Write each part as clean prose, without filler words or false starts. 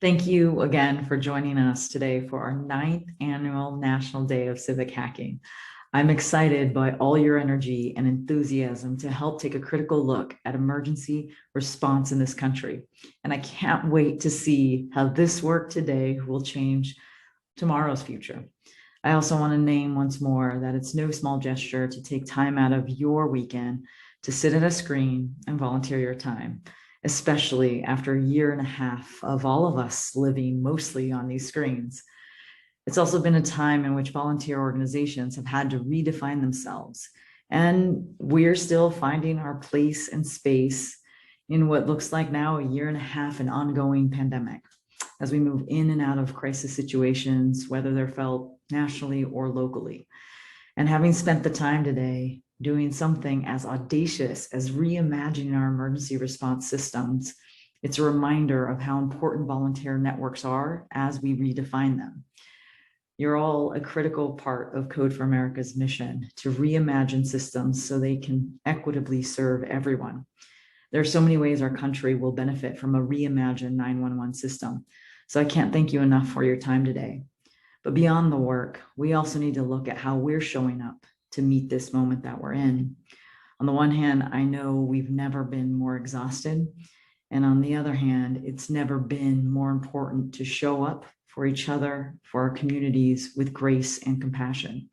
Thank you again for joining us today for our 9th annual National Day of Civic Hacking. I'm excited by all your energy and enthusiasm to help take a critical look at emergency response in this country. And I can't wait to see how this work today will change tomorrow's future. I also want to name once more that it's no small gesture to take time out of your weekend to sit at a screen and volunteer your time, especially after a year and a half of all of us living mostly on these screens. It's also been a time in which volunteer organizations have had to redefine themselves, and we're still finding our place and space in what looks like now a year and a half an ongoing pandemic as we move in and out of crisis situations, whether they're felt nationally or locally. And having spent the time today doing something as audacious as reimagining our emergency response systems, it's a reminder of how important volunteer networks are as we redefine them. You're all a critical part of Code for America's mission to reimagine systems so they can equitably serve everyone. There are so many ways our country will benefit from a reimagined 911 system. So I can't thank you enough for your time today. But beyond the work, we also need to look at how we're showing up to meet this moment that we're in. On the one hand, I know we've never been more exhausted. And on the other hand, it's never been more important to show up for each other, for our communities with grace and compassion.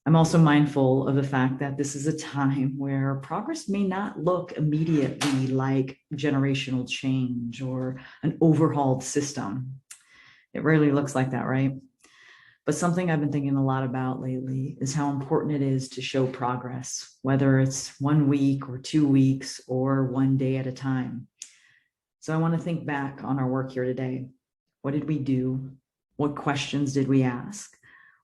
I'm also mindful of the fact that this is a time where progress may not look immediately like generational change or an overhauled system. It rarely looks like that, right? But something I've been thinking a lot about lately is how important it is to show progress, whether it's 1 week or 2 weeks or 1 day at a time. So I want to think back on our work here today. What did we do? What questions did we ask?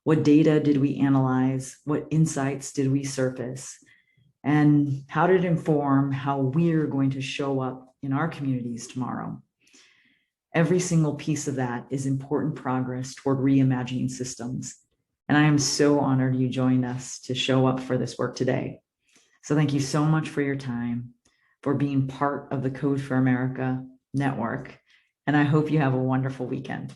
What data did we analyze? What insights did we surface? And how did it inform how we're going to show up in our communities tomorrow? Every single piece of that is important progress toward reimagining systems. And I am so honored you joined us to show up for this work today. So thank you so much for your time, for being part of the Code for America network. And I hope you have a wonderful weekend.